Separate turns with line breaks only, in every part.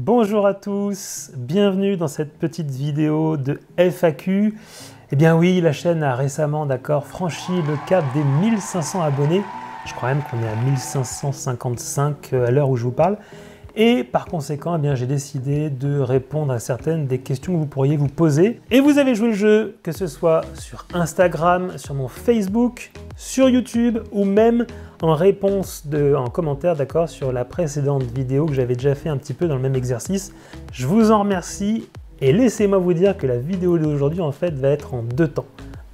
Bonjour à tous, bienvenue dans cette petite vidéo de FAQ. Eh bien oui, la chaîne a récemment franchi le cap des 1500 abonnés. Je crois même qu'on est à 1555 à l'heure où je vous parle. Et par conséquent, eh bien, j'ai décidé de répondre à certaines des questions que vous pourriez vous poser. Et vous avez joué le jeu, que ce soit sur Instagram, sur mon Facebook, sur YouTube ou même en réponse en commentaire sur la précédente vidéo que j'avais déjà fait un petit peu dans le même exercice. Je vous en remercie et laissez-moi vous dire que la vidéo d'aujourd'hui en fait va être en deux temps.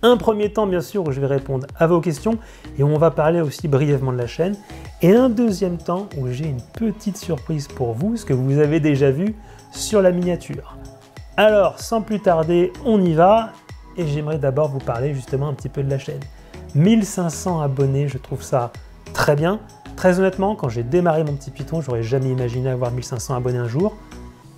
Un premier temps bien sûr où je vais répondre à vos questions et on va parler aussi brièvement de la chaîne. Et un deuxième temps où j'ai une petite surprise pour vous, ce que vous avez déjà vu sur la miniature. Alors sans plus tarder, on y va et j'aimerais d'abord vous parler justement un petit peu de la chaîne. 1500 abonnés, je trouve ça très bien. Très honnêtement, quand j'ai démarré mon petit Python, j'aurais jamais imaginé avoir 1500 abonnés un jour.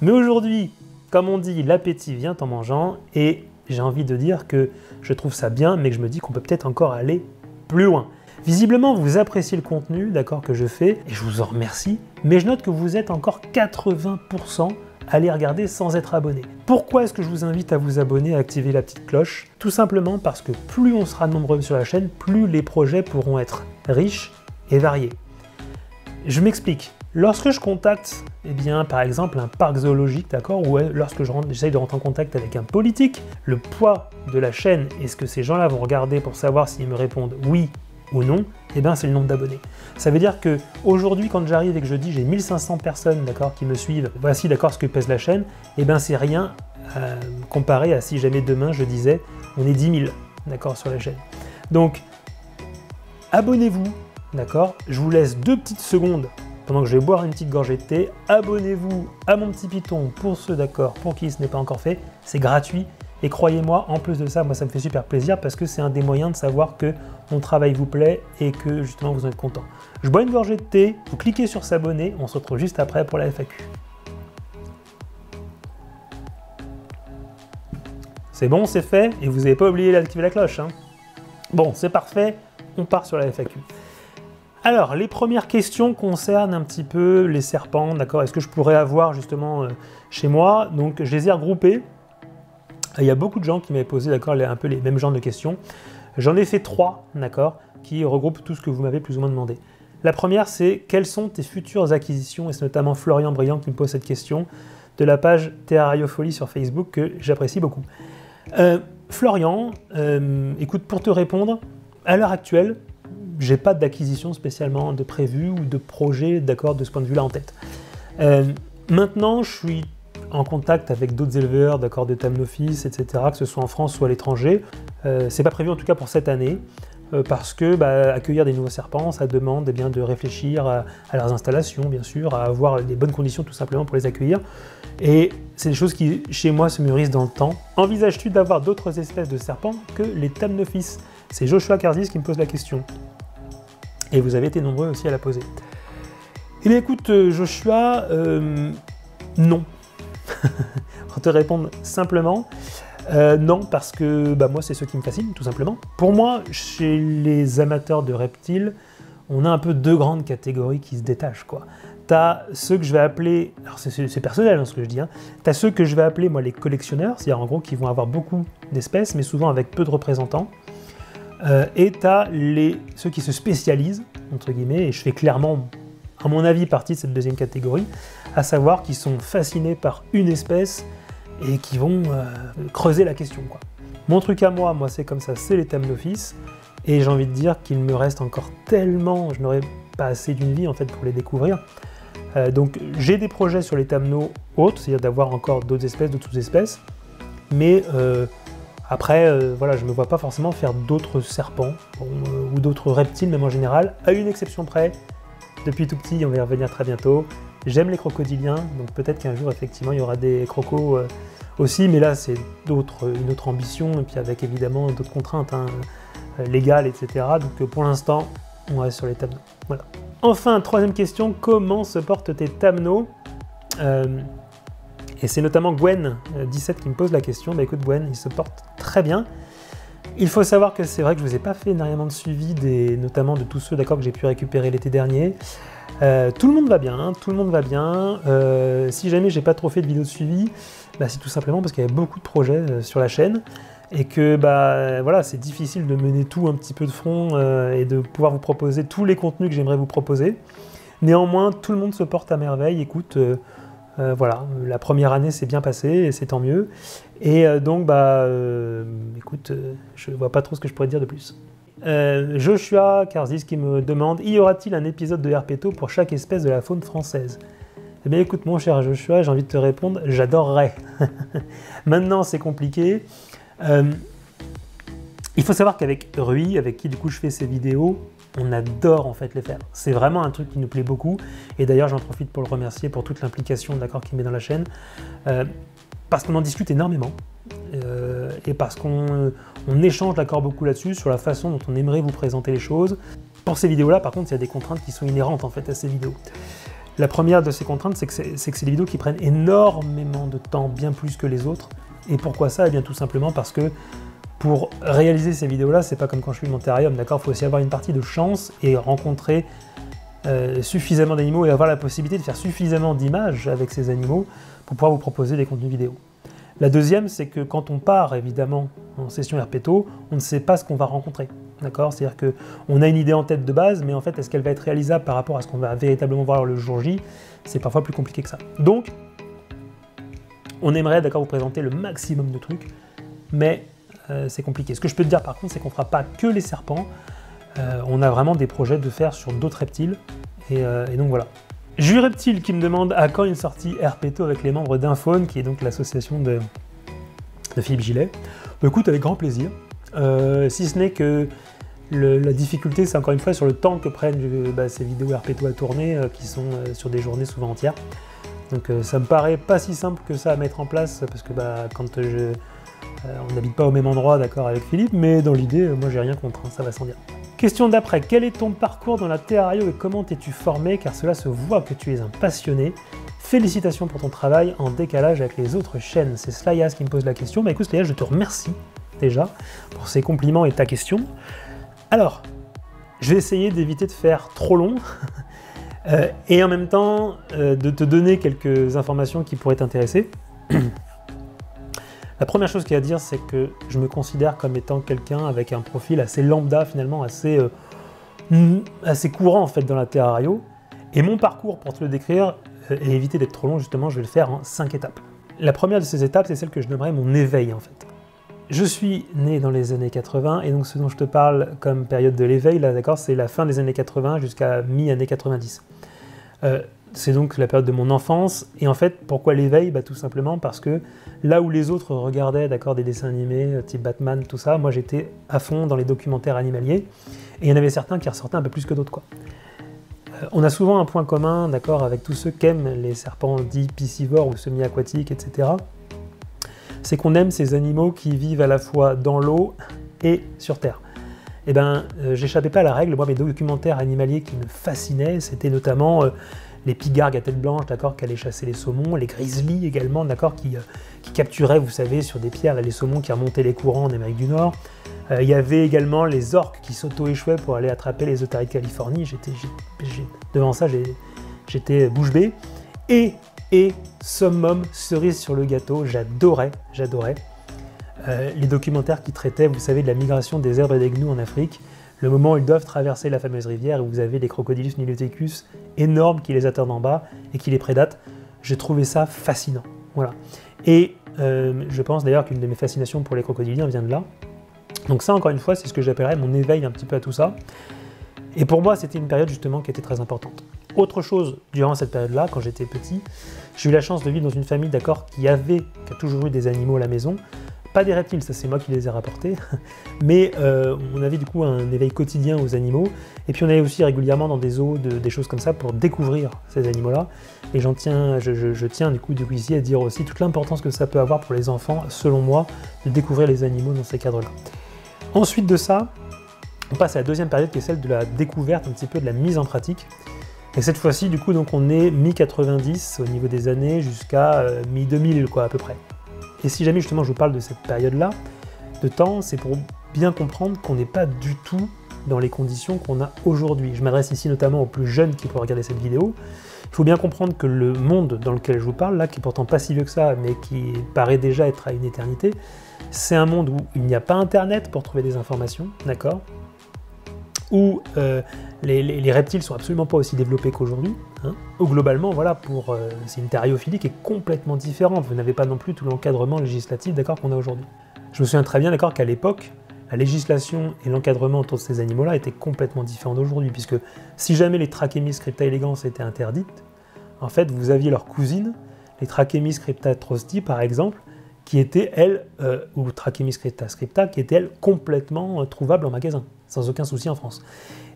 Mais aujourd'hui, comme on dit, l'appétit vient en mangeant et j'ai envie de dire que je trouve ça bien, mais que je me dis qu'on peut peut-être encore aller plus loin. Visiblement, vous appréciez le contenu que je fais et je vous en remercie, mais je note que vous êtes encore 80% à les regarder sans être abonné. Pourquoi est-ce que je vous invite à vous abonner et à activer la petite cloche? Tout simplement parce que plus on sera nombreux sur la chaîne, plus les projets pourront être riches et variés. Je m'explique. Lorsque je contacte, par exemple, un parc zoologique, ou lorsque j'essaye de rentrer en contact avec un politique, le poids de la chaîne et ce que ces gens-là vont regarder pour savoir s'ils me répondent oui ou non, c'est le nombre d'abonnés. Ça veut dire que aujourd'hui, quand j'arrive et que je dis j'ai 1500 personnes qui me suivent, voici ce que pèse la chaîne, c'est rien comparé à si jamais demain je disais on est 10 000 sur la chaîne. Donc abonnez-vous, je vous laisse 2 petites secondes pendant que je vais boire une petite gorgée de thé. Abonnez-vous à mon petit Python pour ceux pour qui ce n'est pas encore fait, c'est gratuit. Et croyez-moi, en plus de ça, moi ça me fait super plaisir parce que c'est un des moyens de savoir que mon travail vous plaît et que justement vous en êtes content. Je bois une gorgée de thé, vous cliquez sur s'abonner, on se retrouve juste après pour la FAQ. C'est bon, c'est fait, et vous n'avez pas oublié d'activer la cloche. Bon, c'est parfait, on part sur la FAQ. Alors, les premières questions concernent un petit peu les serpents, Est-ce que je pourrais avoir justement chez moi? Donc, je les ai regroupés. Il y a beaucoup de gens qui m'avaient posé un peu les mêmes genres de questions. J'en ai fait 3, qui regroupent tout ce que vous m'avez plus ou moins demandé. La première, c'est quelles sont tes futures acquisitions? Et c'est notamment Florian Briand qui me pose cette question de la page Terrariofolie sur Facebook que j'apprécie beaucoup. Florian, écoute, pour te répondre, à l'heure actuelle, j'ai pas d'acquisition spécialement de prévu ou de projet de ce point de vue-là en tête. Maintenant, je suis en contact avec d'autres éleveurs de Thamnophis, etc., que ce soit en France ou à l'étranger. C'est pas prévu en tout cas pour cette année, parce que accueillir des nouveaux serpents, ça demande de réfléchir à leurs installations, bien sûr, à avoir des bonnes conditions tout simplement pour les accueillir. Et c'est des choses qui, chez moi, se mûrissent dans le temps. Envisages-tu d'avoir d'autres espèces de serpents que les Thamnophis? C'est Joshua Karzis qui me pose la question. Et vous avez été nombreux aussi à la poser. Eh bien écoute, Joshua, non. Pour te répondre simplement, non, parce que moi c'est ceux qui me fascinent, tout simplement. Pour moi, chez les amateurs de reptiles, on a un peu 2 grandes catégories qui se détachent, T'as ceux que je vais appeler, alors c'est personnel ce que je dis, t'as ceux que je vais appeler moi les collectionneurs, c'est-à-dire en gros qui vont avoir beaucoup d'espèces, mais souvent avec peu de représentants. Et t'as ceux qui se spécialisent, entre guillemets, et je fais clairement, à mon avis, partie de cette deuxième catégorie, à savoir qui sont fascinés par une espèce et qui vont creuser la question, Mon truc à moi c'est comme ça, c'est les Thamnophis, et j'ai envie de dire qu'il me reste encore tellement, je n'aurais pas assez d'une vie en fait pour les découvrir. Donc j'ai des projets sur les Thamnos autres, c'est-à-dire d'avoir encore d'autres espèces, d'autres sous-espèces, mais après, je ne me vois pas forcément faire d'autres serpents ou d'autres reptiles, même en général, à une exception près. Depuis tout petit, on va y revenir très bientôt. J'aime les crocodiliens, donc peut-être qu'un jour, effectivement, il y aura des crocos aussi, mais là, c'est une autre ambition, et puis avec évidemment d'autres contraintes légales, etc. Donc pour l'instant, on reste sur les Thamnos. Voilà. Enfin, troisième question, comment se portent tes Thamnos? Et c'est notamment Gwen17 qui me pose la question. Écoute Gwen, il se porte très bien. Il faut savoir que c'est vrai que je ne vous ai pas fait énormément de suivi, notamment de tous ceux que j'ai pu récupérer l'été dernier. Tout le monde va bien, hein, tout le monde va bien. Si jamais j'ai pas trop fait de vidéos de suivi, bah, c'est tout simplement parce qu'il y avait beaucoup de projets sur la chaîne et que bah, voilà, c'est difficile de mener tout un petit peu de front et de pouvoir vous proposer tous les contenus que j'aimerais vous proposer. Néanmoins, tout le monde se porte à merveille. Écoute, voilà, la première année s'est bien passée et c'est tant mieux. Et donc, bah, écoute, je vois pas trop ce que je pourrais dire de plus. Joshua Karzis qui me demande: y aura-t-il un épisode de Herpeto pour chaque espèce de la faune française? Eh bien écoute mon cher Joshua, j'ai envie de te répondre, j'adorerais. Maintenant c'est compliqué. Il faut savoir qu'avec Rui, avec qui du coup je fais ces vidéos, on adore en fait les faire. C'est vraiment un truc qui nous plaît beaucoup. Et d'ailleurs j'en profite pour le remercier pour toute l'implication qu'il met dans la chaîne. Parce qu'on en discute énormément. Et parce qu'on échange beaucoup là-dessus, sur la façon dont on aimerait vous présenter les choses. Pour ces vidéos-là, par contre, il y a des contraintes qui sont inhérentes en fait à ces vidéos. La première de ces contraintes, c'est que c'est des vidéos qui prennent énormément de temps, bien plus que les autres. Et pourquoi ça? Eh bien tout simplement parce que pour réaliser ces vidéos-là, c'est pas comme quand je filme mon terrarium, d'accord? Il faut aussi avoir une partie de chance et rencontrer suffisamment d'animaux et avoir la possibilité de faire suffisamment d'images avec ces animaux pour pouvoir vous proposer des contenus vidéo. La deuxième, c'est que quand on part évidemment en session Herpeto, on ne sait pas ce qu'on va rencontrer. D'accord? C'est-à-dire qu'on a une idée en tête de base, mais en fait, est-ce qu'elle va être réalisable par rapport à ce qu'on va véritablement voir le jour J? C'est parfois plus compliqué que ça. Donc, on aimerait vous présenter le maximum de trucs, mais c'est compliqué. Ce que je peux te dire par contre, c'est qu'on ne fera pas que les serpents. On a vraiment des projets de faire sur d'autres reptiles, et donc voilà. Jus Reptile qui me demande à quand une sortie Herpeto avec les membres d'Infaune, qui est donc l'association de Philippe Gillet. Bah, écoute, avec grand plaisir. Si ce n'est que la difficulté, c'est encore une fois sur le temps que prennent ces vidéos Herpeto à tourner, qui sont sur des journées souvent entières. Donc ça me paraît pas si simple que ça à mettre en place, parce que quand on n'habite pas au même endroit, d'accord, avec Philippe, mais dans l'idée, moi j'ai rien contre, hein, ça va sans dire. Question d'après, quel est ton parcours dans la terrario et comment t'es-tu formé, car cela se voit que tu es un passionné. Félicitations pour ton travail en décalage avec les autres chaînes. C'est Slayas qui me pose la question. Bah écoute Slayas, je te remercie déjà pour ces compliments et ta question. Alors, je vais essayer d'éviter de faire trop long et en même temps de te donner quelques informations qui pourraient t'intéresser. La première chose qu'il y a à dire, c'est que je me considère comme étant quelqu'un avec un profil assez lambda, finalement, assez courant en fait dans la terrario. Et mon parcours, pour te le décrire, et éviter d'être trop long, justement, je vais le faire en 5 étapes. La première de ces étapes, c'est celle que je nommerais mon éveil, en fait. Je suis né dans les années 80, et donc ce dont je te parle comme période de l'éveil, là, d'accord, c'est la fin des années 80 jusqu'à mi-année 90. C'est donc la période de mon enfance, et en fait, pourquoi l'éveil? Tout simplement parce que là où les autres regardaient, d'accord, des dessins animés, type Batman, tout ça, moi j'étais à fond dans les documentaires animaliers, et il y en avait certains qui ressortaient un peu plus que d'autres, quoi. On a souvent un point commun, d'accord, avec tous ceux qui aiment les serpents dits piscivores ou semi-aquatiques, etc. C'est qu'on aime ces animaux qui vivent à la fois dans l'eau et sur Terre. Eh ben, j'échappais pas à la règle. Moi, mes documentaires animaliers qui me fascinaient, c'était notamment les pigargues à tête blanche, d'accord, qui allaient chasser les saumons, les grizzlies également, d'accord, qui capturaient, vous savez, sur des pierres, là, les saumons qui remontaient les courants en Amérique du Nord. Il y avait également les orques qui s'auto-échouaient pour aller attraper les otaries de Californie. Devant ça, j'étais bouche bée. Et summum, cerise sur le gâteau, j'adorais les documentaires qui traitaient, vous savez, de la migration des zèbres et des gnous en Afrique, le moment où ils doivent traverser la fameuse rivière, où vous avez les Crocodylus niloticus énormes qui les attendent en bas et qui les prédatent. J'ai trouvé ça fascinant. Voilà. Et je pense d'ailleurs qu'une de mes fascinations pour les crocodiliens vient de là. Donc ça, encore une fois, c'est ce que j'appellerais mon éveil un petit peu à tout ça. Et pour moi, c'était une période justement qui était très importante. Autre chose, durant cette période-là, quand j'étais petit, j'ai eu la chance de vivre dans une famille, d'accord, qui a toujours eu des animaux à la maison. Pas des reptiles, ça c'est moi qui les ai rapportés, mais on avait du coup un éveil quotidien aux animaux, et puis on allait aussi régulièrement dans des zoos, des choses comme ça, pour découvrir ces animaux-là. Et je tiens du coup ici à dire aussi toute l'importance que ça peut avoir pour les enfants, selon moi, de découvrir les animaux dans ces cadres-là. Ensuite de ça, on passe à la deuxième période qui est celle de la découverte, un petit peu de la mise en pratique. Et cette fois-ci, du coup, donc on est mi-90 au niveau des années jusqu'à mi-2000, quoi, à peu près. Et si jamais justement je vous parle de cette période-là de temps, c'est pour bien comprendre qu'on n'est pas du tout dans les conditions qu'on a aujourd'hui. Je m'adresse ici notamment aux plus jeunes qui pourraient regarder cette vidéo. Il faut bien comprendre que le monde dans lequel je vous parle, là, qui est pourtant pas si vieux que ça, mais qui paraît déjà être à une éternité, c'est un monde où il n'y a pas Internet pour trouver des informations, d'accord ? Où les reptiles sont absolument pas aussi développés qu'aujourd'hui, hein, où globalement, voilà, c'est une thériophilie qui est complètement différente. Vous n'avez pas non plus tout l'encadrement législatif, d'accord, qu'on a aujourd'hui. Je me souviens très bien, d'accord, qu'à l'époque, la législation et l'encadrement autour de ces animaux-là étaient complètement différents d'aujourd'hui, puisque si jamais les Trachémys crypta elegans étaient interdites, en fait, vous aviez leurs cousines, les Trachémys crypta trosti, par exemple, qui étaient, elles, ou Trachémys crypta scripta, qui étaient, elles, complètement trouvables en magasin, sans aucun souci en France.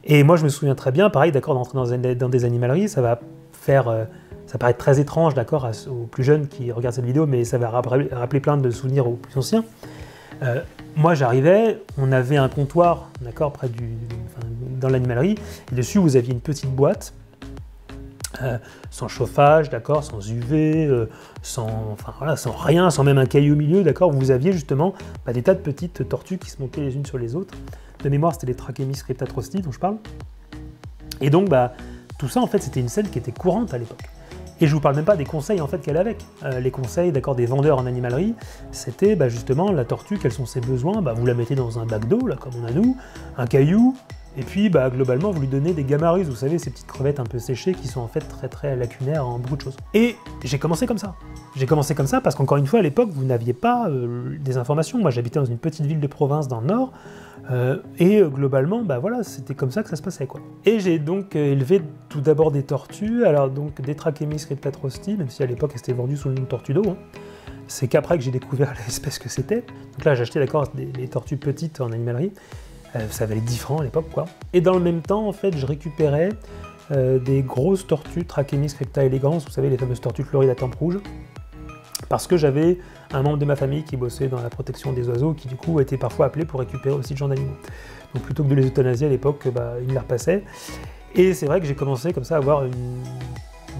Et moi, je me souviens très bien, pareil, d'accord, d'entrer dans des animaleries, ça va faire... ça paraît très étrange, d'accord, aux plus jeunes qui regardent cette vidéo, mais ça va rappeler plein de souvenirs aux plus anciens. Moi, j'arrivais, on avait un comptoir, d'accord, dans l'animalerie, et dessus, vous aviez une petite boîte, sans chauffage, d'accord, sans UV, sans rien, sans même un caillou au milieu, d'accord, vous aviez justement des tas de petites tortues qui se montaient les unes sur les autres. De mémoire, c'était les Trachémys crypta trosti dont je parle. Et donc, tout ça, en fait, c'était une scène qui était courante à l'époque. Et je vous parle même pas des conseils en fait qu'elle a avec. Les conseils, d'accord, des vendeurs en animalerie, c'était justement la tortue, quels sont ses besoins, vous la mettez dans un bac d'eau, là, comme on a nous, un caillou, et puis globalement vous lui donnez des gamarus, vous savez, ces petites crevettes un peu séchées qui sont en fait très très lacunaires en beaucoup de choses. Et j'ai commencé comme ça. J'ai commencé comme ça parce qu'encore une fois, à l'époque, vous n'aviez pas des informations. Moi, j'habitais dans une petite ville de province dans le Nord, et globalement, voilà, c'était comme ça que ça se passait, quoi. Et j'ai donc élevé tout d'abord des tortues, alors donc des Trachémys crypta trosti, même si à l'époque, elles étaient vendues sous le nom de tortue d'eau, hein. C'est qu'après que j'ai découvert l'espèce que c'était. Donc là, j'ai acheté, d'accord, des tortues petites en animalerie. Ça valait 10 francs à l'époque, quoi. Et dans le même temps, en fait, je récupérais des grosses tortues Trachémys crypta elegans, vous savez, les fameuses tortues florides à tempe rouge, parce que j'avais un membre de ma famille qui bossait dans la protection des oiseaux, qui du coup était parfois appelé pour récupérer aussi ce genre d'animaux. Donc plutôt que de les euthanasier à l'époque, il me les repassait. Et c'est vrai que j'ai commencé comme ça à avoir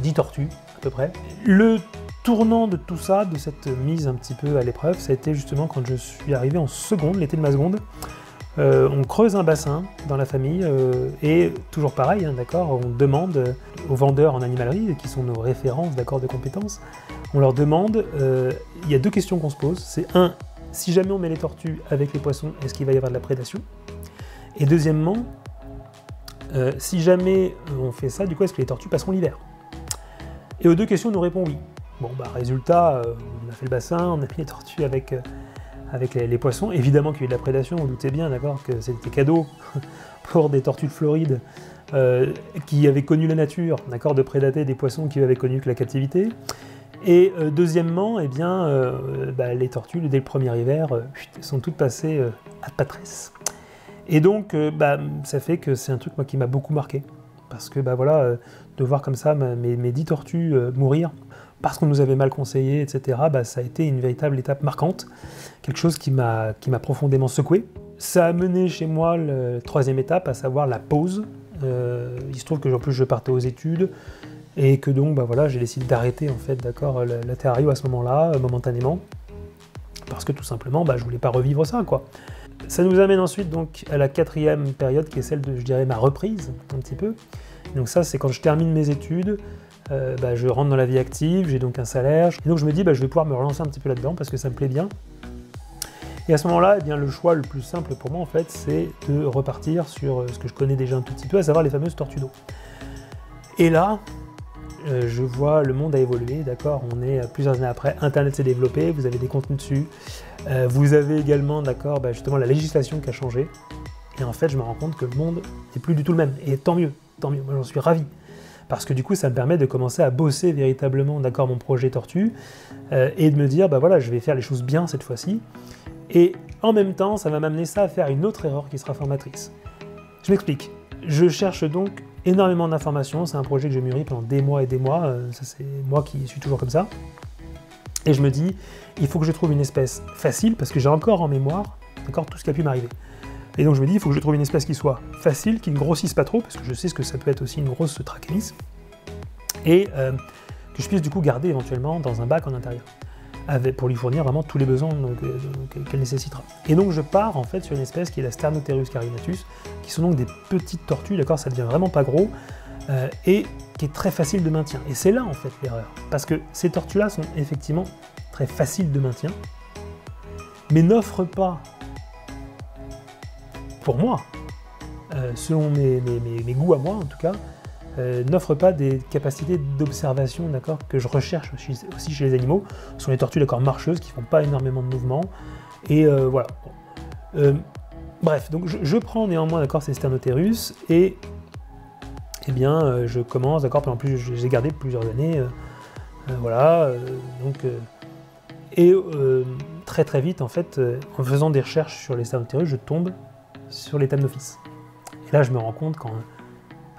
10 tortues, à peu près. Le tournant de tout ça, de cette mise un petit peu à l'épreuve, ça a été justement quand je suis arrivé en seconde, l'été de ma seconde. On creuse un bassin dans la famille, et toujours pareil, hein, d'accord, on demande aux vendeurs en animalerie, qui sont nos références, d'accord, de compétences, on leur demande, il y a deux questions qu'on se pose, c'est un, si jamais on met les tortues avec les poissons, est-ce qu'il va y avoir de la prédation? Et deuxièmement, si jamais on fait ça, du coup, est-ce que les tortues passeront l'hiver? Et aux deux questions, on nous répond oui. Bon, résultat, on a fait le bassin, on a mis les tortues avec les poissons. Évidemment qu'il y a eu de la prédation, vous doutez bien, d'accord, que c'était cadeau pour des tortues de Floride qui avaient connu la nature, d'accord, de prédater des poissons qui avaient connu que la captivité. Et deuxièmement, eh bien, les tortues, dès le premier hiver, sont toutes passées à patresse. Et donc, ça fait que c'est un truc moi, qui m'a beaucoup marqué. Parce que, voilà, de voir comme ça mes 10 tortues mourir, parce qu'on nous avait mal conseillé, etc., ça a été une véritable étape marquante, quelque chose qui m'a profondément secoué. Ça a mené chez moi la troisième étape, à savoir la pause. Il se trouve que en plus je partais aux études, et que donc voilà, j'ai décidé d'arrêter en fait, d'accord, la Terrario à ce moment-là, momentanément, parce que tout simplement, je voulais pas revivre ça, quoi. Ça nous amène ensuite donc à la quatrième période, qui est celle de, je dirais, ma reprise, un petit peu. Donc ça, c'est quand je termine mes études, je rentre dans la vie active, j'ai donc un salaire, et donc je me dis, je vais pouvoir me relancer un petit peu là-dedans, parce que ça me plaît bien. Et à ce moment-là, eh bien, le choix le plus simple pour moi, en fait, c'est de repartir sur ce que je connais déjà un tout petit peu, à savoir les fameuses tortues d'eau. Et là, je vois le monde a évolué, d'accord, on est plusieurs années après, Internet s'est développé, vous avez des contenus dessus, vous avez également, d'accord, justement la législation qui a changé, et en fait je me rends compte que le monde n'est plus du tout le même, et tant mieux, moi j'en suis ravi, parce que du coup ça me permet de commencer à bosser véritablement, d'accord, mon projet tortue, et de me dire, voilà, je vais faire les choses bien cette fois-ci, et en même temps ça va m'amener ça à faire une autre erreur qui sera formatrice. Je m'explique, je cherche donc énormément d'informations, c'est un projet que j'ai mûri pendant des mois et des mois, ça c'est moi qui suis toujours comme ça, et je me dis, il faut que je trouve une espèce facile, parce que j'ai encore en mémoire, d'accord, tout ce qui a pu m'arriver. Et donc je me dis, il faut que je trouve une espèce qui soit facile, qui ne grossisse pas trop, parce que je sais ce que ça peut être aussi une grosse Trachémys, et que je puisse du coup garder éventuellement dans un bac en intérieur. pour lui fournir vraiment tous les besoins qu'elle nécessitera. Et donc je pars en fait sur une espèce qui est la Sternotherus carinatus, qui sont donc des petites tortues, d'accord, ça devient vraiment pas gros, et qui est très facile de maintien. Et c'est là en fait l'erreur, parce que ces tortues-là sont effectivement très faciles de maintien, mais n'offrent pas, pour moi, selon mes goûts à moi en tout cas, n'offre pas des capacités d'observation, d'accord, que je recherche aussi chez les animaux. Ce sont les tortues, d'accord, marcheuses, qui font pas énormément de mouvements, et voilà. Bref, donc je prends néanmoins, d'accord, ces Sternotherus, et eh bien, je commence, d'accord, en plus je les ai gardés plusieurs années, voilà, donc, très très vite, en fait, en faisant des recherches sur les Sternotherus, je tombe sur les Thamnophis. Et là, je me rends compte quand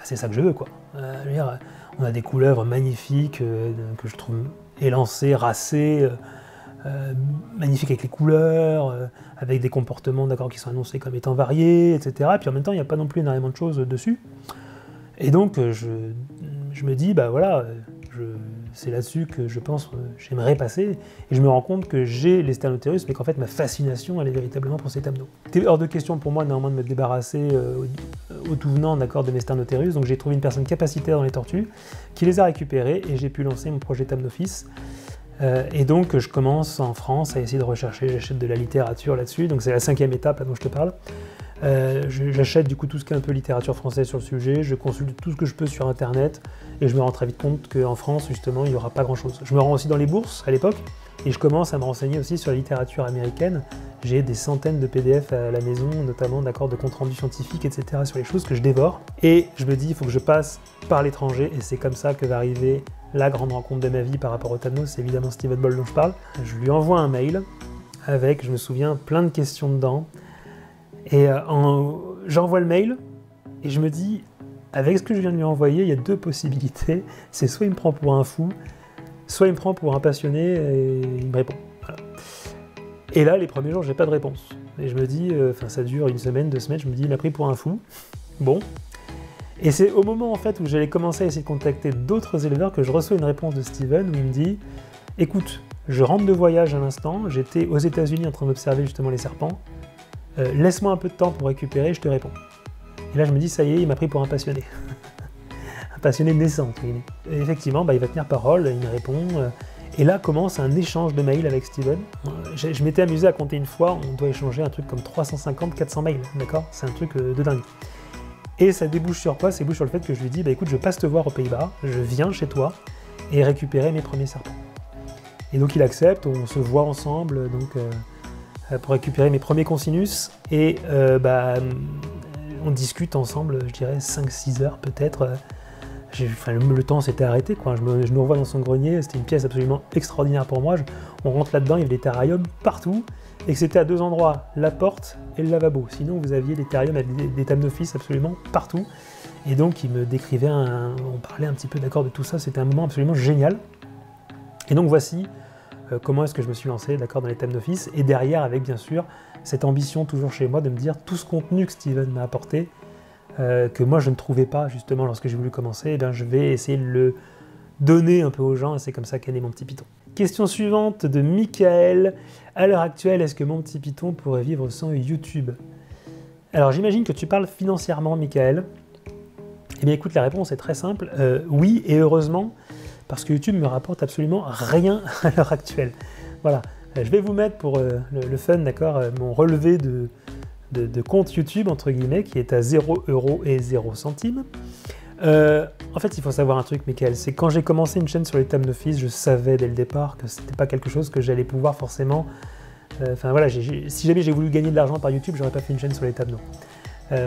c'est ça que je veux, quoi. Je veux dire, on a des couleuvres magnifiques que je trouve élancées, racées, magnifiques avec les couleurs, avec des comportements, d'accord, qui sont annoncés comme étant variés, etc. Et puis en même temps, il n'y a pas non plus énormément de choses dessus. Et donc, je me dis, bah voilà, c'est là-dessus que je pense j'aimerais passer, et je me rends compte que j'ai les Sternotherus, mais qu'en fait ma fascination elle est véritablement pour ces Thamnos. C'était hors de question pour moi néanmoins de me débarrasser au tout venant, d'accord, de mes Sternotherus, donc j'ai trouvé une personne capacitaire dans les tortues qui les a récupérées, et j'ai pu lancer mon projet Thamnophis. Et donc je commence en France à essayer de rechercher, j'achète de la littérature là-dessus, donc c'est la 5e étape là dont je te parle. J'achète du coup tout ce qui est un peu littérature française sur le sujet, je consulte tout ce que je peux sur internet, et je me rends très vite compte qu'en France justement il n'y aura pas grand chose. Je me rends aussi dans les bourses à l'époque, et je commence à me renseigner aussi sur la littérature américaine. J'ai des centaines de PDF à la maison, notamment d'accord, de comptes rendus scientifiques, etc. sur les choses que je dévore, et je me dis il faut que je passe par l'étranger, et c'est comme ça que va arriver la grande rencontre de ma vie par rapport au Thamnos, c'est évidemment Stephen Ball dont je parle. Je lui envoie un mail avec, je me souviens, plein de questions dedans. Et j'envoie le mail, et je me dis, avec ce que je viens de lui envoyer, il y a deux possibilités. C'est soit il me prend pour un fou, soit il me prend pour un passionné, et il me répond. Voilà. Et là, les premiers jours, j'ai pas de réponse. Et je me dis, ça dure une semaine, 2 semaines, je me dis, il m'a pris pour un fou. Bon. Et c'est au moment, en fait, où j'allais commencer à essayer de contacter d'autres éleveurs que je reçois une réponse de Steven, où il me dit, écoute, je rentre de voyage à l'instant, j'étais aux États-Unis en train d'observer justement les serpents, laisse-moi un peu de temps pour récupérer, je te réponds. Et là je me dis, ça y est, il m'a pris pour un passionné. Un passionné naissant, entre guillemets. Et effectivement, il va tenir parole, il me répond, et là commence un échange de mails avec Steven. Je m'étais amusé à compter une fois, on doit échanger un truc comme 350-400 mails, d'accord? C'est un truc de dingue. Et ça débouche sur quoi? Ça débouche sur le fait que je lui dis, écoute, je passe te voir aux Pays-Bas, je viens chez toi, et récupérer mes premiers serpents. Et donc il accepte, on se voit ensemble, donc... pour récupérer mes premiers Consinus, et on discute ensemble, je dirais 5-6 heures peut-être. Le temps s'était arrêté, quoi. Je nous revois dans son grenier, c'était une pièce absolument extraordinaire pour moi. On rentre là-dedans, il y avait des terrariums partout, et que c'était à 2 endroits, la porte et le lavabo. Sinon vous aviez des terrariums avec des Thamnophis absolument partout. Et donc il me décrivait, on parlait un petit peu d'accord de tout ça, c'était un moment absolument génial. Et donc voici comment est-ce que je me suis lancé, d'accord, dans les Thamnophis, et derrière avec bien sûr cette ambition toujours chez moi de me dire tout ce contenu que Steven m'a apporté, que moi je ne trouvais pas justement lorsque j'ai voulu commencer, eh bien, je vais essayer de le donner un peu aux gens, et c'est comme ça qu'est né mon petit python. Question suivante de Michael. À l'heure actuelle, est-ce que mon petit python pourrait vivre sans YouTube? Alors j'imagine que tu parles financièrement, Michael. Eh bien écoute, la réponse est très simple, oui, et heureusement, parce que YouTube me rapporte absolument rien à l'heure actuelle. Voilà, je vais vous mettre pour le fun, d'accord, mon relevé de compte YouTube, entre guillemets, qui est à 0 € et 0 centimes. En fait, il faut savoir un truc, Michael, c'est quand j'ai commencé une chaîne sur les Thamnophis, je savais dès le départ que c'était pas quelque chose que j'allais pouvoir forcément... voilà, si jamais j'ai voulu gagner de l'argent par YouTube, j'aurais pas fait une chaîne sur les Thamnos.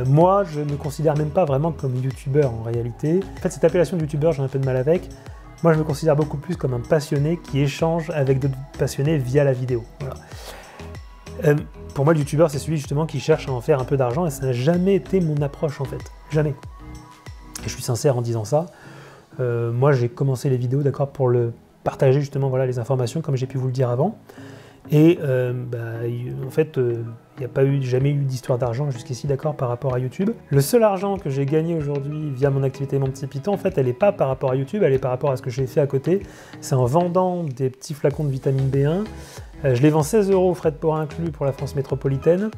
Moi, je ne me considère même pas vraiment comme youtubeur en réalité. En fait, cette appellation de youtubeur, j'ai un peu de mal avec. Moi, je me considère beaucoup plus comme un passionné qui échange avec d'autres passionnés via la vidéo. Voilà. Pour moi, le youtubeur, c'est celui justement qui cherche à en faire un peu d'argent, et ça n'a jamais été mon approche en fait. Jamais. Et je suis sincère en disant ça. Moi, j'ai commencé les vidéos, d'accord, pour partager justement voilà, les informations, comme j'ai pu vous le dire avant. Et en fait, il n'y a pas jamais eu d'histoire d'argent jusqu'ici, d'accord, par rapport à YouTube. Le seul argent que j'ai gagné aujourd'hui via mon activité Mon Petit Python, en fait, elle n'est pas par rapport à YouTube, elle est par rapport à ce que j'ai fait à côté. C'est en vendant des petits flacons de vitamine B1. Je les vends 16 € frais de port inclus pour la France métropolitaine.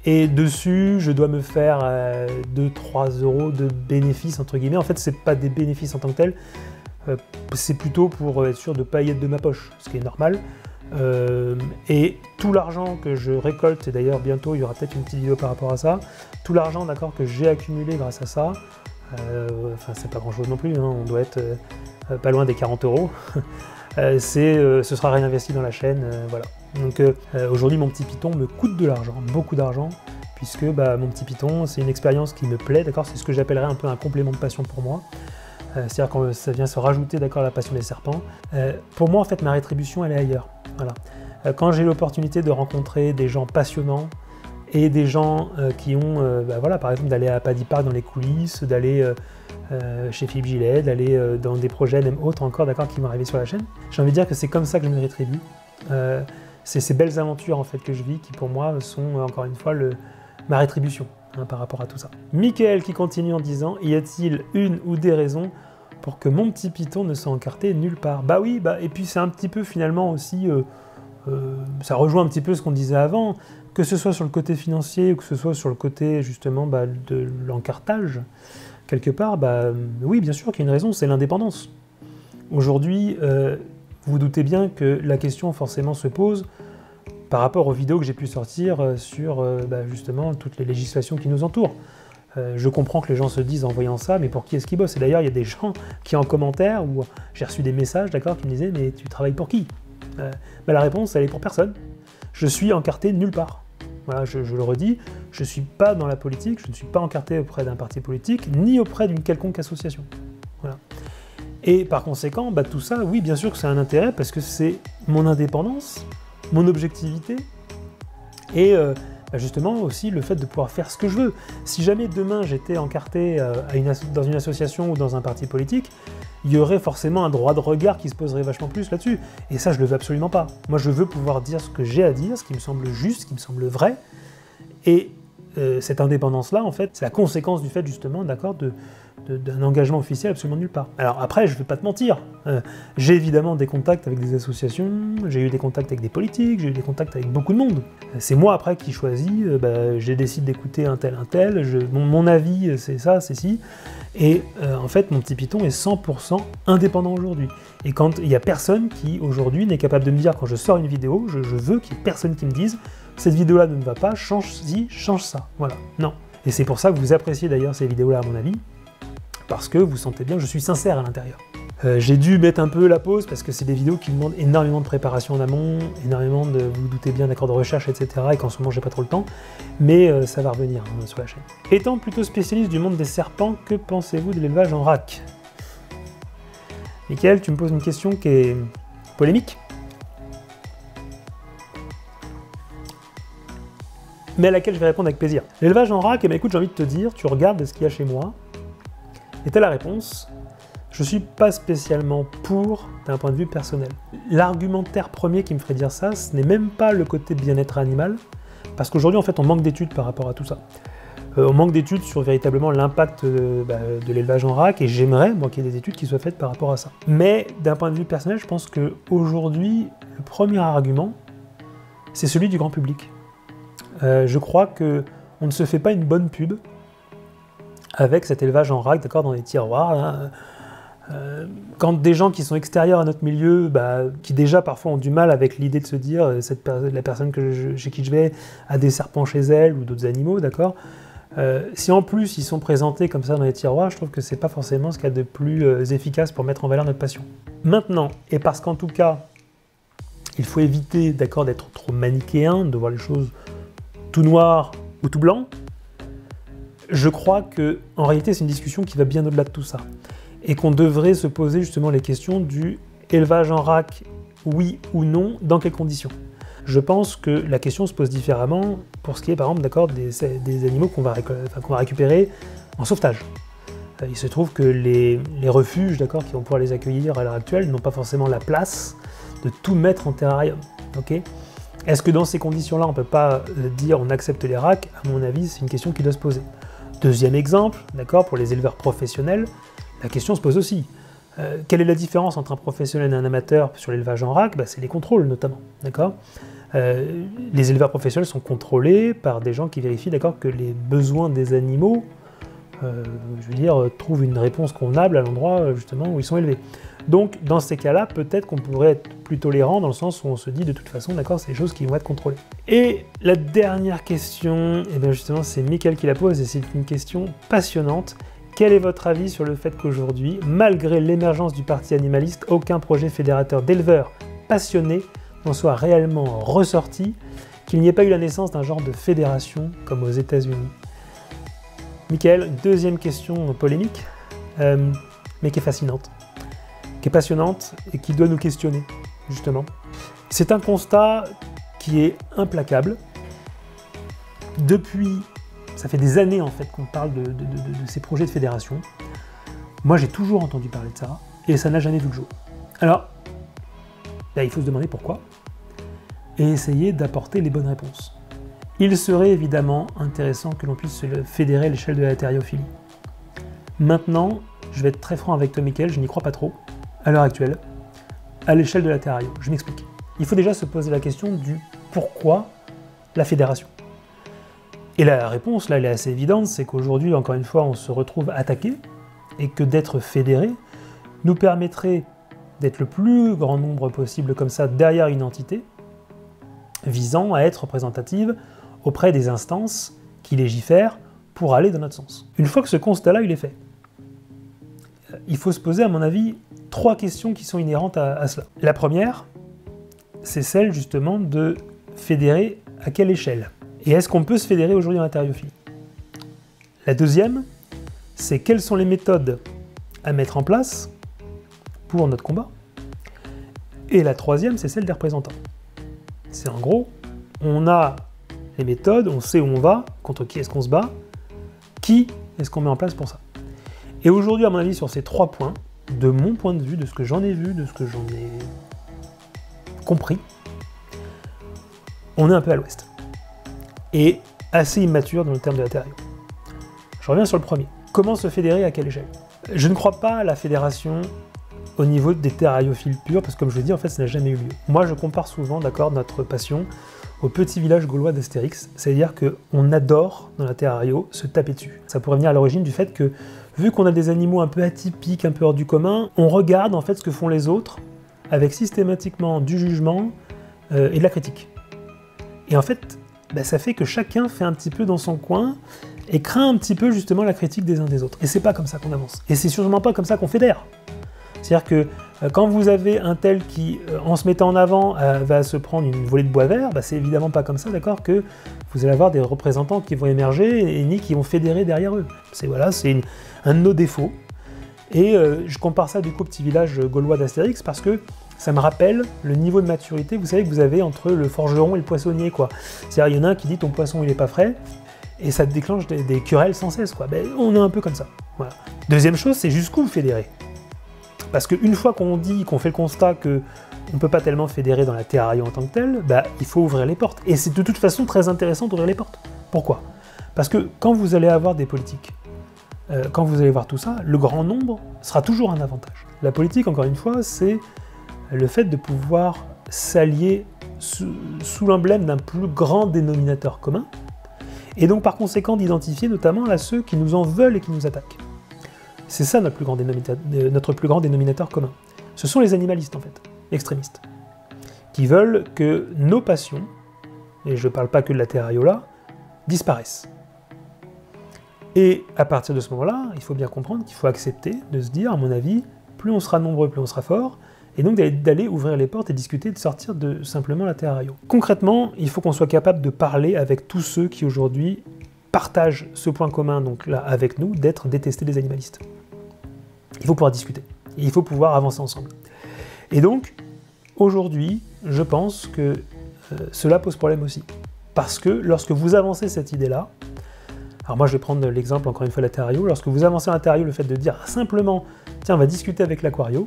Et dessus, je dois me faire 2-3 € de bénéfices, entre guillemets. En fait, c'est pas des bénéfices en tant que tels, c'est plutôt pour être sûr de ne pas y être de ma poche, ce qui est normal. Et tout l'argent que je récolte, et d'ailleurs bientôt il y aura peut-être une petite vidéo par rapport à ça, tout l'argent d'accord que j'ai accumulé grâce à ça, enfin c'est pas grand chose non plus, hein, on doit être pas loin des 40 €, ce sera réinvesti dans la chaîne, voilà. Donc aujourd'hui Mon Petit Python me coûte de l'argent, beaucoup d'argent, puisque Mon Petit Python c'est une expérience qui me plaît, d'accord, c'est ce que j'appellerais un peu un complément de passion pour moi. C'est-à-dire quand ça vient se rajouter, d'accord, la passion des serpents. Pour moi, en fait, ma rétribution, elle est ailleurs. Voilà. Quand j'ai l'opportunité de rencontrer des gens passionnants et des gens qui ont, voilà, par exemple, d'aller à Paddy Park dans les coulisses, d'aller chez Philippe Gillet, d'aller dans des projets même autres encore, d'accord, qui vont arriver sur la chaîne, j'ai envie de dire que c'est comme ça que je me rétribue. C'est ces belles aventures, en fait, que je vis qui, pour moi, sont, encore une fois, ma rétribution. Par rapport à tout ça. Michael qui continue en disant « Y a-t-il une ou des raisons pour que Mon Petit Python ne soit encarté nulle part ?» Bah oui, et puis c'est un petit peu finalement aussi, ça rejoint un petit peu ce qu'on disait avant, que ce soit sur le côté financier ou que ce soit sur le côté justement de l'encartage, quelque part, oui bien sûr qu'il y a une raison, c'est l'indépendance. Aujourd'hui, vous vous doutez bien que la question forcément se pose par rapport aux vidéos que j'ai pu sortir sur justement toutes les législations qui nous entourent. Je comprends que les gens se disent en voyant ça, mais pour qui est-ce qu'ils bossent? Et d'ailleurs, il y a des gens qui en commentaire, où j'ai reçu des messages, d'accord, qui me disaient « mais tu travailles pour qui ?» La réponse, elle est pour personne. Je suis encarté nulle part. Voilà, je le redis, je ne suis pas dans la politique, je ne suis pas encarté auprès d'un parti politique, ni auprès d'une quelconque association. Voilà. Et par conséquent, tout ça, oui, bien sûr que c'est un intérêt, parce que c'est mon indépendance, mon objectivité, et justement aussi le fait de pouvoir faire ce que je veux. Si jamais demain j'étais encarté dans une association ou dans un parti politique, il y aurait forcément un droit de regard qui se poserait vachement plus là-dessus. Et ça, je le veux absolument pas. Moi, je veux pouvoir dire ce que j'ai à dire, ce qui me semble juste, ce qui me semble vrai. Et cette indépendance-là, en fait, c'est la conséquence du fait, justement, d'accord, d'un engagement officiel absolument nulle part. Alors après, je ne vais pas te mentir, j'ai évidemment des contacts avec des associations, j'ai eu des contacts avec des politiques, j'ai eu des contacts avec beaucoup de monde. C'est moi après qui choisis, j'ai décidé d'écouter un tel, mon avis c'est ça, c'est ci, et en fait Mon Petit Python est 100% indépendant aujourd'hui. Et quand il n'y a personne qui aujourd'hui n'est capable de me dire, quand je sors une vidéo, je veux qu'il n'y ait personne qui me dise cette vidéo-là ne me va pas, change ci, change ça, voilà, non. Et c'est pour ça que vous appréciez d'ailleurs ces vidéos-là à mon avis, parce que vous sentez bien que je suis sincère à l'intérieur. J'ai dû mettre un peu la pause parce que c'est des vidéos qui demandent énormément de préparation en amont, énormément de, vous vous doutez bien, d'accord, de recherche, etc. et qu'en ce moment j'ai pas trop le temps, mais ça va revenir sur la chaîne. Étant plutôt spécialiste du monde des serpents, que pensez-vous de l'élevage en RAC? Michael, tu me poses une question qui est polémique, mais à laquelle je vais répondre avec plaisir. L'élevage en RAC, écoute, j'ai envie de te dire, tu regardes ce qu'il y a chez moi, et t'as la réponse, je suis pas spécialement pour d'un point de vue personnel. L'argumentaire premier qui me ferait dire ça, ce n'est même pas le côté bien-être animal, parce qu'aujourd'hui en fait on manque d'études par rapport à tout ça. On manque d'études sur véritablement l'impact de l'élevage en RAC, et j'aimerais moi qu'il y ait des études qui soient faites par rapport à ça. Mais d'un point de vue personnel, je pense qu'aujourd'hui, le premier argument, c'est celui du grand public. Je crois qu'on ne se fait pas une bonne pub avec cet élevage en RAC, d'accord, dans les tiroirs, là. Quand des gens qui sont extérieurs à notre milieu, qui déjà parfois ont du mal avec l'idée de se dire la personne chez qui je vais a des serpents chez elle ou d'autres animaux, d'accord, si en plus ils sont présentés comme ça dans les tiroirs, je trouve que c'est pas forcément ce qu'il y a de plus efficace pour mettre en valeur notre passion. Maintenant, et parce qu'en tout cas, il faut éviter, d'accord, d'être trop manichéen, de voir les choses tout noir ou tout blanc, je crois que en réalité c'est une discussion qui va bien au-delà de tout ça. Et qu'on devrait se poser justement les questions du élevage en RAC, oui ou non, dans quelles conditions. Je pense que la question se pose différemment pour ce qui est par exemple d'accord des animaux qu'on va récupérer en sauvetage. Il se trouve que les refuges, d'accord, qui vont pouvoir les accueillir à l'heure actuelle n'ont pas forcément la place de tout mettre en terrarium. Ok. Est-ce que dans ces conditions-là, on ne peut pas dire on accepte les RAC? À mon avis, c'est une question qui doit se poser. Deuxième exemple, d'accord, pour les éleveurs professionnels, la question se pose aussi. Quelle est la différence entre un professionnel et un amateur sur l'élevage en RAC? C'est les contrôles notamment, d'accord. Les éleveurs professionnels sont contrôlés par des gens qui vérifient, d'accord, que les besoins des animaux, trouvent une réponse convenable à l'endroit justement où ils sont élevés. Donc dans ces cas-là, peut-être qu'on pourrait être plus tolérant dans le sens où on se dit de toute façon, d'accord, c'est des choses qui vont être contrôlées. Et la dernière question, et bien justement c'est Mickaël qui la pose et c'est une question passionnante. Quel est votre avis sur le fait qu'aujourd'hui, malgré l'émergence du parti animaliste, aucun projet fédérateur d'éleveurs passionnés n'en soit réellement ressorti, qu'il n'y ait pas eu la naissance d'un genre de fédération comme aux États-Unis? Mickaël, deuxième question polémique, mais qui est fascinante, qui est passionnante et qui doit nous questionner, justement. C'est un constat qui est implacable. Depuis, ça fait des années en fait qu'on parle de ces projets de fédération. Moi j'ai toujours entendu parler de ça, et ça n'a jamais vu le jour. Alors, il faut se demander pourquoi, et essayer d'apporter les bonnes réponses. Il serait évidemment intéressant que l'on puisse se fédérer à l'échelle de la thériophilie. Maintenant, je vais être très franc avec toi Mickaël, je n'y crois pas trop, à l'heure actuelle, à l'échelle de la thérario. Je m'explique. Il faut déjà se poser la question du pourquoi la fédération. Et la réponse, là, elle est assez évidente, c'est qu'aujourd'hui, encore une fois, on se retrouve attaqué, et que d'être fédéré nous permettrait d'être le plus grand nombre possible comme ça derrière une entité, visant à être représentative auprès des instances qui légifèrent pour aller dans notre sens. Une fois que ce constat-là, il est fait, il faut se poser, à mon avis, 3 questions qui sont inhérentes à cela. La première, c'est celle justement de fédérer à quelle échelle? Et est-ce qu'on peut se fédérer aujourd'hui dans la thériophilie? La deuxième, c'est quelles sont les méthodes à mettre en place pour notre combat? Et la troisième, c'est celle des représentants. C'est en gros, on a les méthodes, on sait où on va, contre qui est-ce qu'on se bat, qui est-ce qu'on met en place pour ça. Et aujourd'hui, à mon avis, sur ces 3 points, de mon point de vue, de ce que j'en ai vu, de ce que j'en ai compris, on est un peu à l'ouest. Et assez immature dans le terme de la thérario. Je reviens sur le premier. Comment se fédérer, à quelle échelle? Je ne crois pas à la fédération au niveau des thérariophiles purs, parce que comme je l'ai dit, en fait, ça n'a jamais eu lieu. Moi, je compare souvent, d'accord, notre passion au petit village gaulois d'Astérix, c'est-à-dire qu'on adore, dans la thérario, se taper dessus. Ça pourrait venir à l'origine du fait que, vu qu'on a des animaux un peu atypiques, un peu hors du commun, on regarde en fait ce que font les autres, avec systématiquement du jugement et de la critique. Et en fait, ça fait que chacun fait un petit peu dans son coin, et craint un petit peu justement la critique des uns des autres. Et c'est pas comme ça qu'on avance. Et c'est sûrement pas comme ça qu'on fédère. C'est-à-dire que quand vous avez un tel qui, en se mettant en avant, va se prendre une volée de bois vert, c'est évidemment pas comme ça, d'accord, que vous allez avoir des représentants qui vont émerger et ni qui vont fédérer derrière eux. C'est un de nos défauts. Et je compare ça du coup au petit village gaulois d'Astérix parce que ça me rappelle le niveau de maturité, vous savez, que vous avez entre le forgeron et le poissonnier, quoi. C'est-à-dire, il y en a un qui dit ton poisson il est pas frais, et ça déclenche des querelles sans cesse, quoi. On est un peu comme ça. Voilà. Deuxième chose, c'est jusqu'où fédérer. Parce qu'une fois qu'on dit, qu'on fait le constat qu'on ne peut pas tellement fédérer dans la thérario en tant que telle, il faut ouvrir les portes. Et c'est de toute façon très intéressant d'ouvrir les portes. Pourquoi? Parce que quand vous allez avoir des politiques, quand vous allez voir tout ça, le grand nombre sera toujours un avantage. La politique, encore une fois, c'est le fait de pouvoir s'allier sous l'emblème d'un plus grand dénominateur commun, et donc par conséquent d'identifier notamment là ceux qui nous en veulent et qui nous attaquent. C'est ça notre plus grand dénominateur commun. Ce sont les animalistes en fait, extrémistes, qui veulent que nos passions, et je ne parle pas que de la thérario là, disparaissent. Et à partir de ce moment-là, il faut bien comprendre qu'il faut accepter de se dire, à mon avis, plus on sera nombreux, plus on sera fort, et donc d'aller ouvrir les portes et discuter, de sortir de simplement la thérario. Concrètement, il faut qu'on soit capable de parler avec tous ceux qui aujourd'hui partagent ce point commun, donc là, avec nous, d'être détestés des animalistes. Il faut pouvoir discuter, et il faut pouvoir avancer ensemble. Et donc, aujourd'hui, je pense que cela pose problème aussi. Parce que lorsque vous avancez cette idée-là, alors moi je vais prendre l'exemple encore une fois de la thérario, lorsque vous avancez la thérario, le fait de dire simplement, tiens, on va discuter avec l'aquario,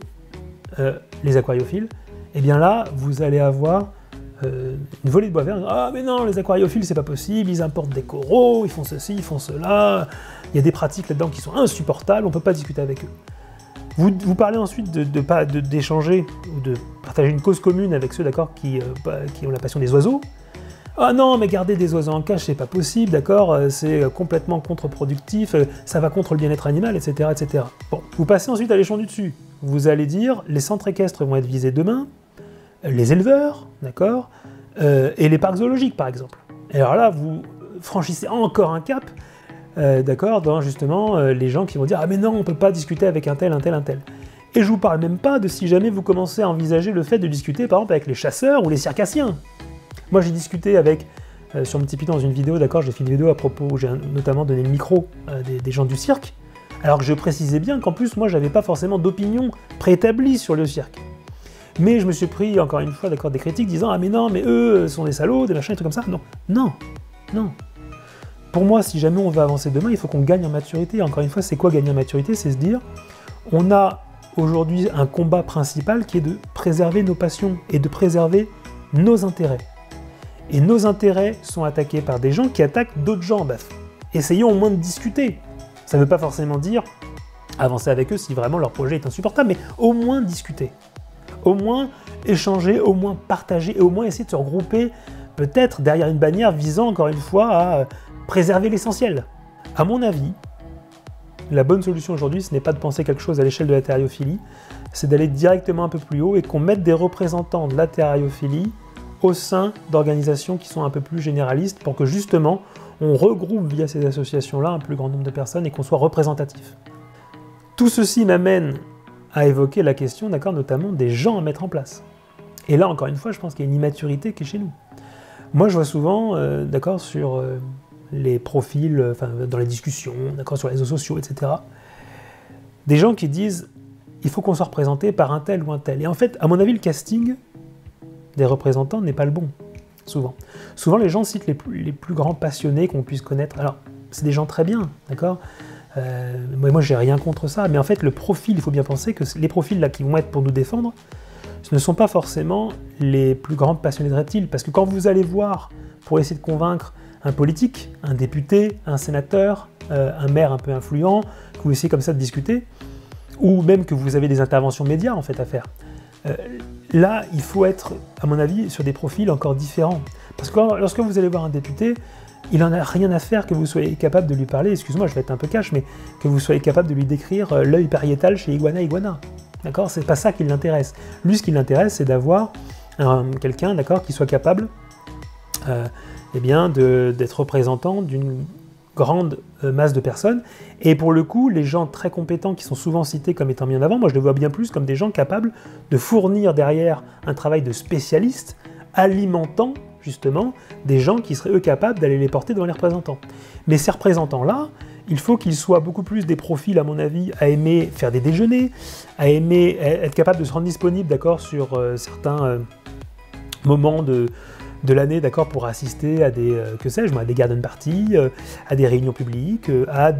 les aquariophiles, et bien là, vous allez avoir une volée de bois vert, ah mais non, les aquariophiles c'est pas possible, ils importent des coraux, ils font ceci, ils font cela, il y a des pratiques là-dedans qui sont insupportables, on peut pas discuter avec eux. Vous parlez ensuite d'échanger ou de partager une cause commune avec ceux d'accord qui ont la passion des oiseaux. Ah non, mais garder des oiseaux en cage, c'est pas possible, d'accord, c'est complètement contre-productif, ça va contre le bien-être animal, etc., etc. Bon, vous passez ensuite à l'échelon du dessus. Vous allez dire, les centres équestres vont être visés demain, les éleveurs, d'accord, et les parcs zoologiques, par exemple. Et alors là, vous franchissez encore un cap, d'accord, dans justement les gens qui vont dire « Ah mais non, on peut pas discuter avec un tel, un tel, un tel ». Et je vous parle même pas de si jamais vous commencez à envisager le fait de discuter, par exemple, avec les chasseurs ou les circassiens. Moi, j'ai discuté avec, sur mon Tipeee dans une vidéo, d'accord, j'ai fait une vidéo à propos où j'ai notamment donné le micro des gens du cirque, alors que je précisais bien qu'en plus, moi, j'avais pas forcément d'opinion préétablie sur le cirque. Mais je me suis pris, encore une fois, d'accord, des critiques disant « Ah mais non, mais eux sont des salauds, des machins, des trucs comme ça ». Non, non, non. Pour moi, si jamais on veut avancer demain, il faut qu'on gagne en maturité. Encore une fois, c'est quoi gagner en maturité? C'est se dire, on a aujourd'hui un combat principal qui est de préserver nos passions et de préserver nos intérêts. Et nos intérêts sont attaqués par des gens qui attaquent d'autres gens. Bah, essayons au moins de discuter. Ça ne veut pas forcément dire avancer avec eux si vraiment leur projet est insupportable, mais au moins discuter. Au moins échanger, au moins partager, et au moins essayer de se regrouper, peut-être derrière une bannière visant, encore une fois, à préserver l'essentiel. À mon avis, la bonne solution aujourd'hui, ce n'est pas de penser quelque chose à l'échelle de la thériophilie, c'est d'aller directement un peu plus haut et qu'on mette des représentants de la thériophilie au sein d'organisations qui sont un peu plus généralistes pour que justement on regroupe via ces associations-là un plus grand nombre de personnes et qu'on soit représentatif. Tout ceci m'amène à évoquer la question, d'accord, notamment des gens à mettre en place. Et là, encore une fois, je pense qu'il y a une immaturité qui est chez nous. Moi, je vois souvent, d'accord, sur les profils, enfin, dans les discussions, d'accord, sur les réseaux sociaux, etc., des gens qui disent « il faut qu'on soit représenté par un tel ou un tel ». Et en fait, à mon avis, le casting des représentants n'est pas le bon, souvent. Souvent, les gens citent les plus grands passionnés qu'on puisse connaître. Alors, c'est des gens très bien, d'accord, moi, j'ai rien contre ça, mais en fait, le profil, il faut bien penser que les profils là qui vont être pour nous défendre, ce ne sont pas forcément les plus grands passionnés de reptiles, parce que quand vous allez voir, pour essayer de convaincre un politique, un député, un sénateur, un maire un peu influent, que vous essayez comme ça de discuter, ou même que vous avez des interventions médias en fait à faire, là, il faut être, à mon avis, sur des profils encore différents. Parce que lorsque vous allez voir un député, il n'en a rien à faire que vous soyez capable de lui parler, excuse-moi, je vais être un peu cash, mais que vous soyez capable de lui décrire l'œil pariétal chez Iguana Iguana. D'accord? C'est pas ça qui l'intéresse. Lui, ce qui l'intéresse, c'est d'avoir quelqu'un, d'accord, qui soit capable eh bien, d'être représentant d'une grande masse de personnes. Et pour le coup, les gens très compétents qui sont souvent cités comme étant mis en avant, moi je les vois bien plus comme des gens capables de fournir derrière un travail de spécialiste alimentant justement des gens qui seraient eux capables d'aller les porter devant les représentants. Mais ces représentants-là, il faut qu'ils soient beaucoup plus des profils, à mon avis, à aimer faire des déjeuners, à aimer être capable de se rendre disponible, d'accord, sur certains moments de l'année, d'accord, pour assister à des, que sais-je, à des garden parties, à des réunions publiques, à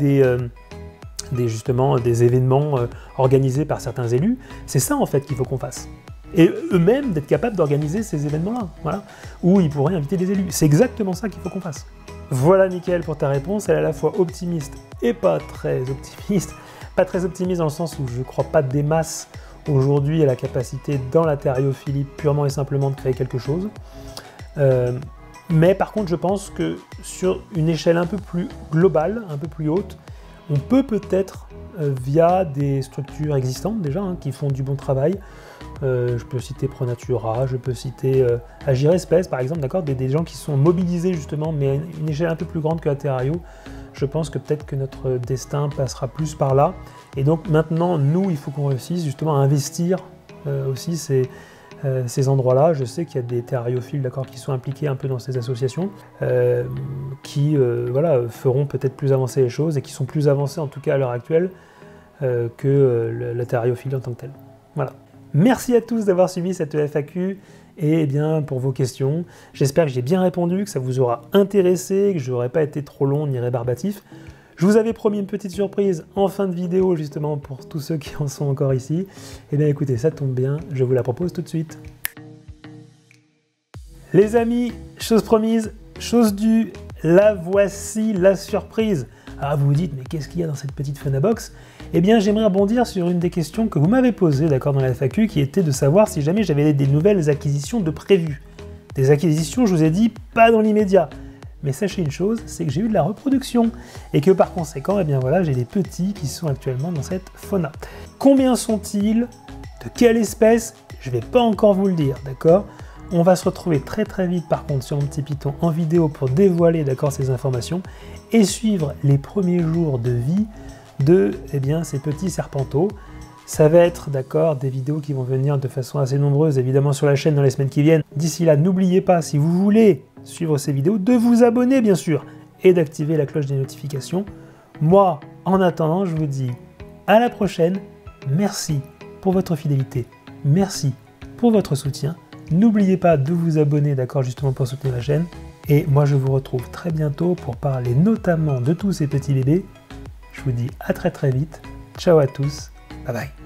justement des événements organisés par certains élus. C'est ça en fait qu'il faut qu'on fasse. Et eux-mêmes d'être capables d'organiser ces événements-là, voilà, où ils pourraient inviter des élus. C'est exactement ça qu'il faut qu'on fasse. Voilà, Mickaël, pour ta réponse. Elle est à la fois optimiste et pas très optimiste. Pas très optimiste dans le sens où je ne crois pas des masses aujourd'hui à la capacité dans la thériophilie purement et simplement de créer quelque chose. Mais par contre, je pense que sur une échelle un peu plus globale, un peu plus haute, on peut peut-être, via des structures existantes déjà, qui font du bon travail, je peux citer Pronatura, je peux citer Agir Espèce par exemple, d'accord, des gens qui sont mobilisés justement, mais à une échelle un peu plus grande que la Terrario. Je pense que peut-être que notre destin passera plus par là. Et donc maintenant, nous, il faut qu'on réussisse justement à investir aussi ces endroits-là. Je sais qu'il y a des terrariophiles, d'accord, qui sont impliqués un peu dans ces associations, qui voilà, feront peut-être plus avancer les choses et qui sont plus avancés en tout cas à l'heure actuelle que la terrariophilie en tant que telle. Voilà. Merci à tous d'avoir suivi cette FAQ et bien pour vos questions. J'espère que j'ai bien répondu, que ça vous aura intéressé, que je n'aurai pas été trop long ni rébarbatif. Je vous avais promis une petite surprise en fin de vidéo justement pour tous ceux qui en sont encore ici. Et bien écoutez, ça tombe bien, je vous la propose tout de suite. Les amis, chose promise, chose due, la voici la surprise. Alors vous vous dites, mais qu'est-ce qu'il y a dans cette petite Phonabox? Eh bien, j'aimerais rebondir sur une des questions que vous m'avez posées, d'accord, dans la FAQ, qui était de savoir si jamais j'avais des nouvelles acquisitions de prévues. Des acquisitions, je vous ai dit, pas dans l'immédiat. Mais sachez une chose, c'est que j'ai eu de la reproduction, et que par conséquent, eh bien voilà, j'ai des petits qui sont actuellement dans cette fauna. Combien sont-ils? De quelle espèce? Je ne vais pas encore vous le dire, d'accord? On va se retrouver très très vite par contre sur mon petit Python en vidéo pour dévoiler, d'accord, ces informations, et suivre les premiers jours de vie de ces petits serpenteaux. Ça va être, d'accord, des vidéos qui vont venir de façon assez nombreuse, évidemment, sur la chaîne dans les semaines qui viennent. D'ici là, n'oubliez pas, si vous voulez suivre ces vidéos, de vous abonner, bien sûr, et d'activer la cloche des notifications. Moi, en attendant, je vous dis à la prochaine. Merci pour votre fidélité. Merci pour votre soutien. N'oubliez pas de vous abonner, d'accord, justement pour soutenir la chaîne. Et moi, je vous retrouve très bientôt pour parler notamment de tous ces petits bébés. Je vous dis à très très vite. Ciao à tous. Bye bye.